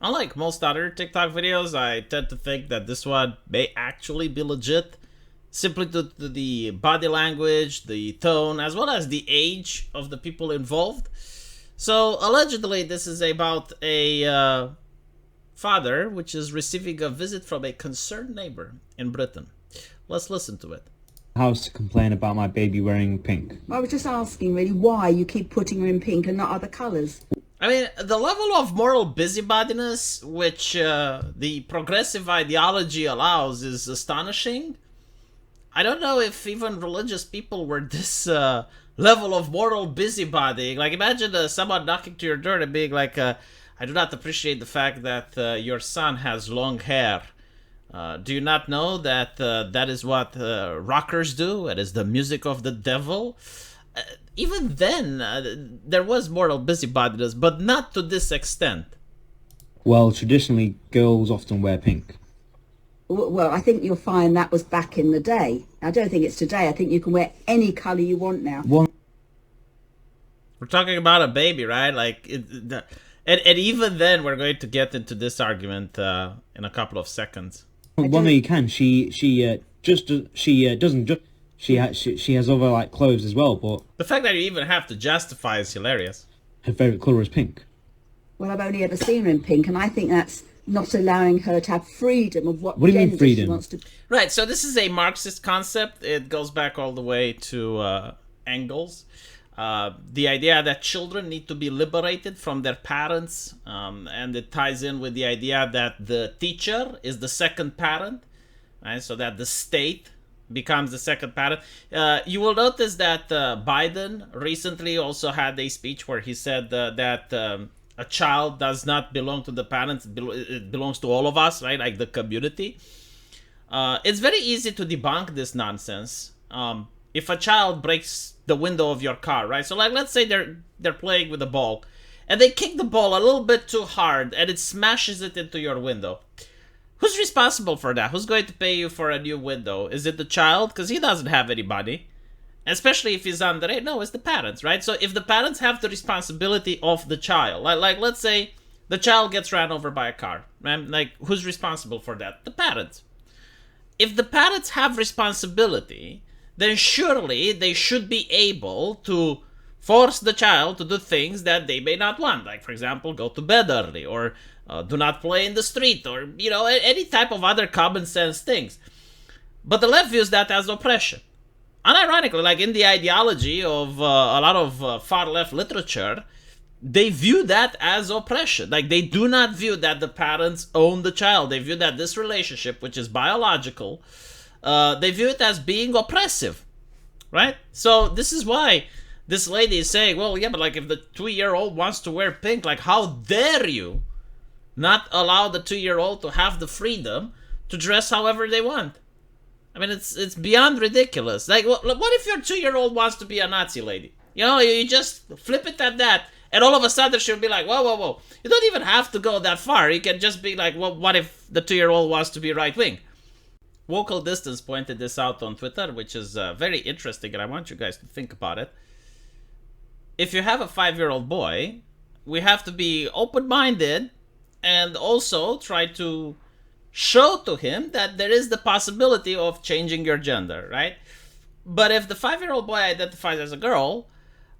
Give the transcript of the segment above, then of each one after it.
unlike most other TikTok videos, I tend to think that this one may actually be legit, simply to the body language, the tone, as well as the age of the people involved. So allegedly, this is about a father which is receiving a visit from a concerned neighbor in Britain. Let's listen to it. House to complain about my baby wearing pink. I was just asking really why you keep putting her in pink and not other colours. I mean, the level of moral busybodiness which the progressive ideology allows is astonishing. I don't know if even religious people were this level of moral busybody. Like, imagine someone knocking to your door and being like, I do not appreciate the fact that your son has long hair. Do you not know that that is what rockers do? It is the music of the devil. Even then, there was moral busybodiness, but not to this extent. Well, traditionally, girls often wear pink. Well, I think you'll find that was back in the day. I don't think it's today. I think you can wear any colour you want now. One We're talking about a baby, right? Like, and even then, we're going to get into this argument in a couple of seconds. way you can. She has other like clothes as well, but The fact that you even have to justify is hilarious. her favorite color is pink. Well, I've only ever seen her in pink, and I think that's not allowing her to have freedom of what What do you mean gender freedom? she wants to. Right, so this is a Marxist concept. It goes back all the way to Engels. The idea that children need to be liberated from their parents, and it ties in with the idea that the teacher is the second parent, right? So that the state becomes the second parent. You will notice that Biden recently also had a speech where he said that a child does not belong to the parents, it belongs to all of us, right? Like the community. It's very easy to debunk this nonsense. If a child breaks the window of your car, right? So like, let's say they're playing with a ball and they kick the ball a little bit too hard and it smashes it into your window. Who's responsible for that? Who's going to pay you for a new window? Is it the child? Because he doesn't have any money. Especially if he's underage. No, it's the parents, right? So if the parents have the responsibility of the child, like let's say the child gets ran over by a car, right? Like, who's responsible for that? The parents. If the parents have responsibility, then surely they should be able to force the child to do things that they may not want. Like, for example, go to bed early, or do not play in the street, or, you know, any type of other common sense things. But the left views that as oppression. Unironically, like in the ideology of a lot of far left literature, they view that as oppression. Like, they do not view that the parents own the child. They view that this relationship, which is biological, they view it as being oppressive, right? So this is why this lady is saying, well, yeah, but like if the 2-year-old wants to wear pink, like how dare you not allow the 2-year-old to have the freedom to dress however they want? I mean, it's beyond ridiculous. Like, what if your 2-year-old wants to be a Nazi lady? You know, you just flip it at that, and all of a sudden she'll be like, whoa. You don't even have to go that far. You can just be like, well, what if the 2-year-old wants to be right-wing? Vocal Distance pointed this out on Twitter, which is very interesting, and I want you guys to think about it. If you have a 5-year-old boy, we have to be open-minded and also try to show to him that there is the possibility of changing your gender, right? But if the 5-year-old boy identifies as a girl,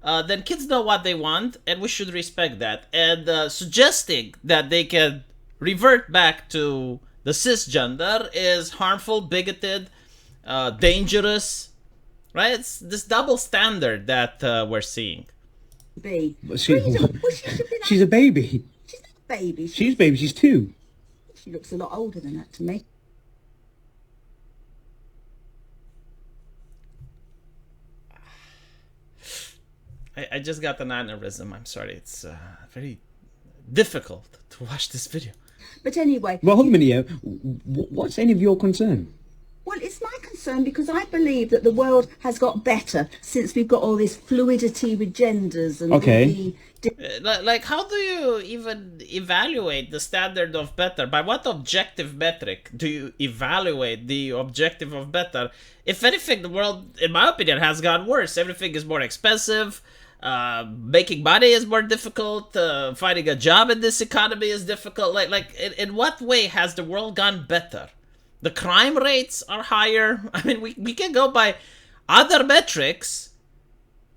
then kids know what they want, and we should respect that. And suggesting that they can revert back to the cisgender is harmful, bigoted, dangerous, right? It's this double standard that we're seeing. Be. She's a baby. She's not a baby. She's a baby. She's 2. She looks a lot older than that to me. I just got an aneurysm. I'm sorry. It's very difficult to watch this video. But anyway. Well, hold on a minute. What's any of your concern? Well, it's my concern because I believe that the world has got better since we've got all this fluidity with genders and Okay. Like, how do you even evaluate the standard of better? By what objective metric do you evaluate the objective of better? If anything, the world, in my opinion, has gotten worse. Everything is more expensive. Making money is more difficult. Finding a job in this economy is difficult. In what way has the world gone better? The crime rates are higher. I mean, we can go by other metrics,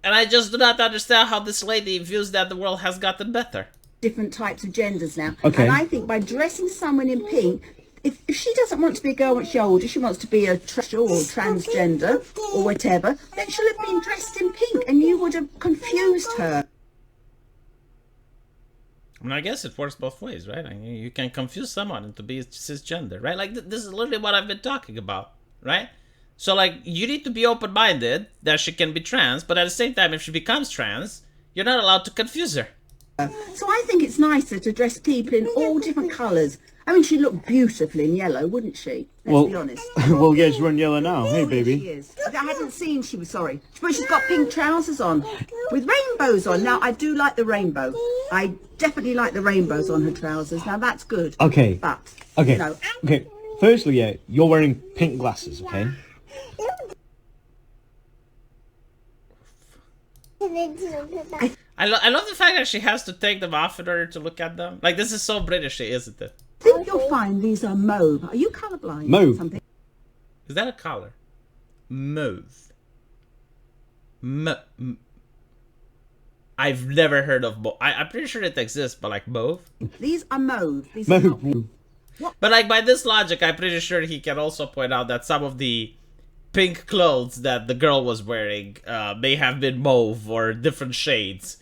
and I just do not understand how this lady views that the world has gotten better. Different types of genders now. Okay. And I think by dressing someone in pink, if she doesn't want to be a girl when she's older, she wants to be a transgender or whatever, then she'll have been dressed in pink and you would have confused her. I mean, I guess it works both ways, right? I mean, you can confuse someone into being cisgender, right? Like, this is literally what I've been talking about, right? So, like, you need to be open-minded that she can be trans, but at the same time, if she becomes trans, you're not allowed to confuse her. So I think it's nicer to dress people in all different colours. I mean, she'd look beautiful in yellow, wouldn't she? Let's be honest. Well, yeah, she's wearing yellow now. Hey, She baby. is. I hadn't seen she was sorry. But she's got pink trousers on with rainbows on. Now, I do like the rainbow. I definitely like the rainbows on her trousers. Now, that's good. Okay. But, Okay. you know, Okay. Firstly, yeah, you're wearing pink glasses, okay? I love the fact that she has to take them off in order to look at them. Like, this is so British, isn't it? I think you'll find these are mauve. Are you colourblind? Mauve. Something? Is that a color? Mauve. I've never heard of mauve. I'm pretty sure it exists, but like mauve. These are mauve. These are not Mauve. But like by this logic, I'm pretty sure he can also point out that some of the pink clothes that the girl was wearing may have been mauve or different shades.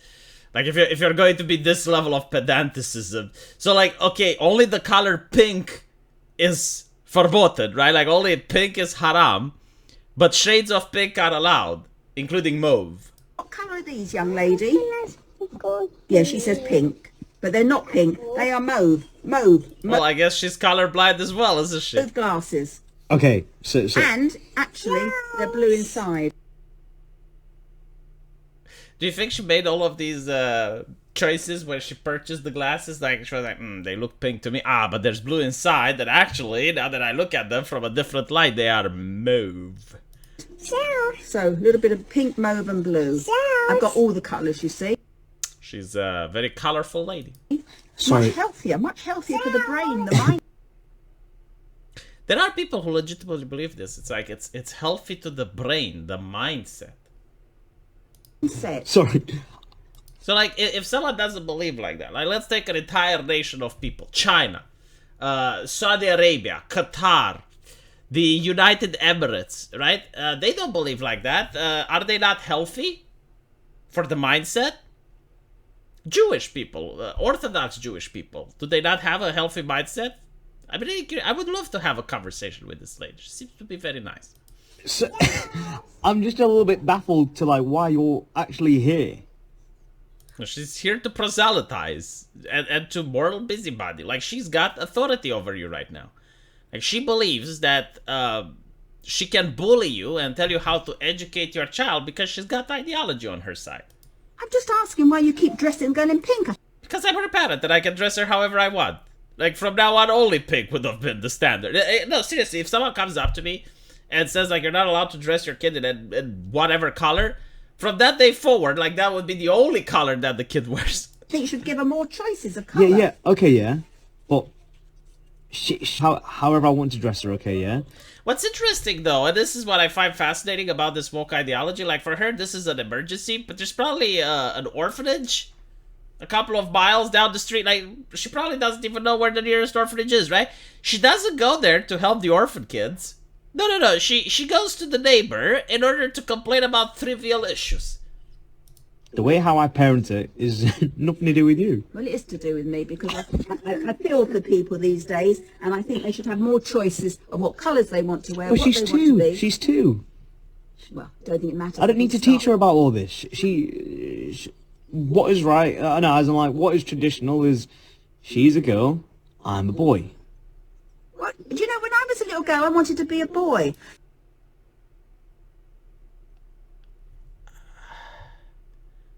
Like if you're going to be this level of pedanticism, so like okay, only the color pink is verboten, right? Like only pink is haram, but shades of pink are allowed, including mauve. What colour are these, young lady? Yeah, she says pink. But they're not pink. They are mauve. Mauve. Well, I guess she's colorblind as well, isn't she? Mauve glasses. Okay, so And, actually, they're blue inside. Do you think she made all of these choices when she purchased the glasses? Like, she was like, they look pink to me. Ah, but there's blue inside. That actually, now that I look at them from a different light, they are mauve. So, a little bit of pink, mauve and blue. I've got all the colours, you see. She's a very colorful lady. sorry. Much healthier for the brain, the mind. There are people who legitimately believe this. It's like, it's healthy to the brain, the mindset. Set. Sorry. So, like, if someone doesn't believe like that, like, let's take an entire nation of people. China, Saudi Arabia, Qatar, the United Emirates, right? They don't believe like that. Are they not healthy for the mindset? Jewish people, Orthodox Jewish people, do they not have a healthy mindset? I mean, I would love to have a conversation with this lady. She seems to be very nice. So, I'm just a little bit baffled to like why you're actually here. She's here to proselytize and to moral busybody. Like, she's got authority over you right now. Like, she believes that she can bully you and tell you how to educate your child because she's got ideology on her side. I'm just asking why you keep dressing the girl in pink. Because I'm her parent and I can dress her however I want. Like, from now on, only pink would have been the standard. No, seriously, if someone comes up to me and says, like, you're not allowed to dress your kid in whatever color, from that day forward, like, that would be the only color that the kid wears. I think you should give her more choices of colour. Yeah, okay, yeah. But however I want to dress her, okay, yeah. What's interesting, though, and this is what I find fascinating about this woke ideology, like, for her, this is an emergency, but there's probably an orphanage a couple of miles down the street. Like, she probably doesn't even know where the nearest orphanage is, right? She doesn't go there to help the orphan kids. No. She goes to the neighbor in order to complain about trivial issues. The way how I parent her is nothing to do with you. Well, it is to do with me because I feel for people these days, and I think they should have more choices of what colours they want to wear. Well, what she's they want to two. be. She's two. Well, I don't think it matters. I don't need to teach her about all this. She what is right, no, as in like, what is traditional is she's a girl, I'm a boy. What? Do you know, when I was a little girl, I wanted to be a boy.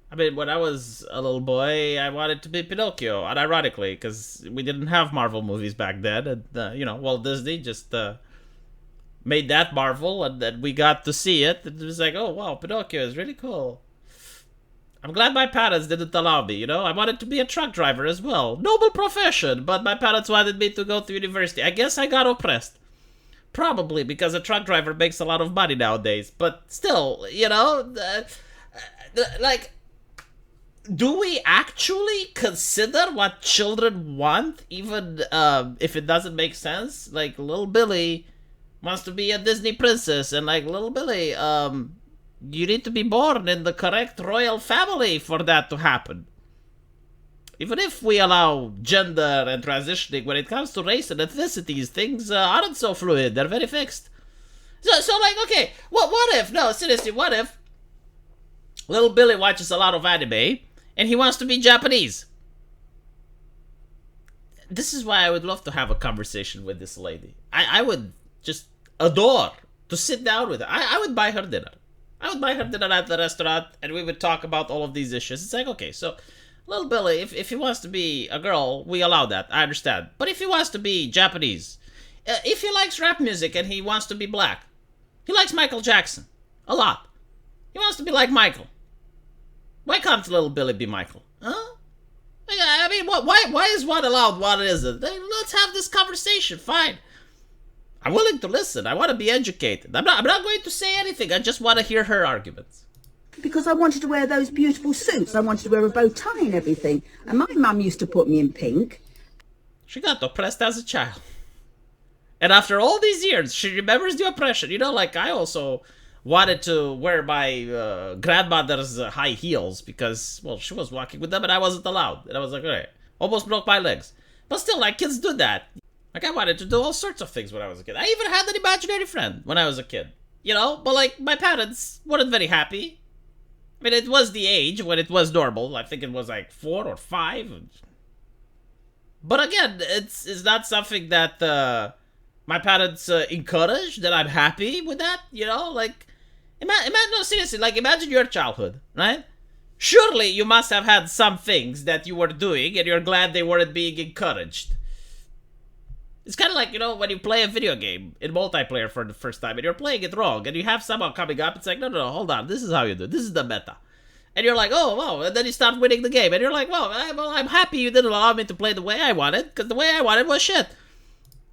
I mean, when I was a little boy, I wanted to be Pinocchio, unironically, because we didn't have Marvel movies back then, and, Walt Disney just made that Marvel, and then we got to see it, and it was like, oh, wow, Pinocchio is really cool. I'm glad my parents didn't allow me, you know? I wanted to be a truck driver as well. Noble profession, but my parents wanted me to go to university. I guess I got oppressed. Probably because a truck driver makes a lot of money nowadays. But still, you know, like, do we actually consider what children want, even if it doesn't make sense? Like, little Billy wants to be a Disney princess, and like, little Billy, you need to be born in the correct royal family for that to happen. Even if we allow gender and transitioning, when it comes to race and ethnicities, things aren't so fluid. They're very fixed. So like, okay, what if, no, seriously, what if little Billy watches a lot of anime and he wants to be Japanese? This is why I would love to have a conversation with this lady. I would just adore to sit down with her. I would buy her dinner. I would buy her dinner at the restaurant, and we would talk about all of these issues. It's like, okay, so little Billy, if he wants to be a girl, we allow that. I understand. But if he wants to be Japanese, if he likes rap music and he wants to be black, he likes Michael Jackson a lot. He wants to be like Michael. Why can't little Billy be Michael? Huh? I mean, why is one allowed, one isn't? Let's have this conversation. Fine. I'm willing to listen. I want to be educated. I'm not going to say anything. I just want to hear her arguments. Because I wanted to wear those beautiful suits. I wanted to wear a bow tie and everything. And my mum used to put me in pink. She got oppressed as a child. And after all these years, she remembers the oppression. You know, like, I also wanted to wear my grandmother's high heels because, well, she was walking with them and I wasn't allowed. And I was like, okay, almost broke my legs. But still, like, kids do that. Like, I wanted to do all sorts of things when I was a kid. I even had an imaginary friend when I was a kid. You know, but like, my parents weren't very happy. I mean, it was the age when it was normal. I think it was like 4 or 5. But again, it's not something that my parents encourage, that I'm happy with that, you know? Like, no, seriously, like, imagine your childhood, right? Surely you must have had some things that you were doing and you're glad they weren't being encouraged. It's kind of like, you know, when you play a video game in multiplayer for the first time and you're playing it wrong and you have someone coming up, it's like, no, hold on, this is how you do it. This is the meta. And you're like, oh, wow, and then you start winning the game and you're like, well, I'm happy you didn't allow me to play the way I wanted, because the way I wanted was shit.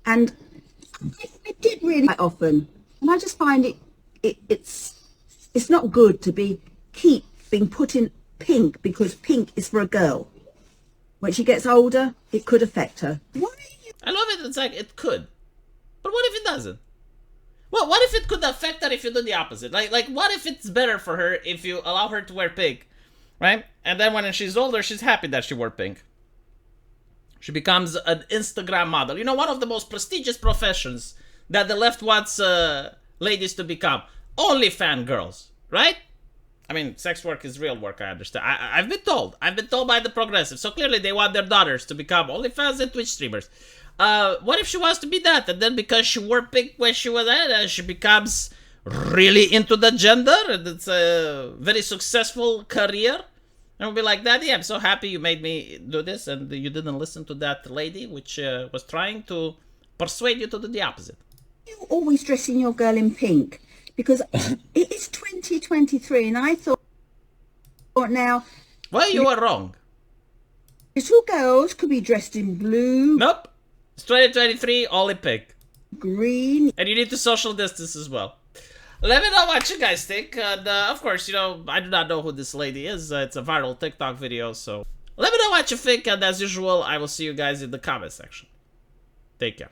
And I did really quite often. And I just find it's not good to keep being put in pink because pink is for a girl. When she gets older, it could affect her. Why? I love it. It's like, it could. But what if it doesn't? Well, what if it could affect her if you do the opposite? Like, what if it's better for her if you allow her to wear pink, right? And then when she's older, she's happy that she wore pink. She becomes an Instagram model. You know, one of the most prestigious professions that the left wants ladies to become. OnlyFans girls, right? I mean, sex work is real work, I understand. I've been told. I've been told by the progressives. So clearly they want their daughters to become OnlyFans and Twitch streamers. What if she wants to be that? And then because she wore pink when she was at, she becomes really into the gender. And it's a very successful career. And we'll be like, Daddy, I'm so happy you made me do this. And you didn't listen to that lady, which was trying to persuade you to do the opposite. You always dressing your girl in pink. Because it is 2023, and I thought now... Well, you were wrong. Little girls could be dressed in blue. Nope. It's 2023, only pink. Green. And you need to social distance as well. Let me know what you guys think. And of course, you know, I do not know who this lady is. It's a viral TikTok video, so... Let me know what you think, and as usual, I will see you guys in the comment section. Take care.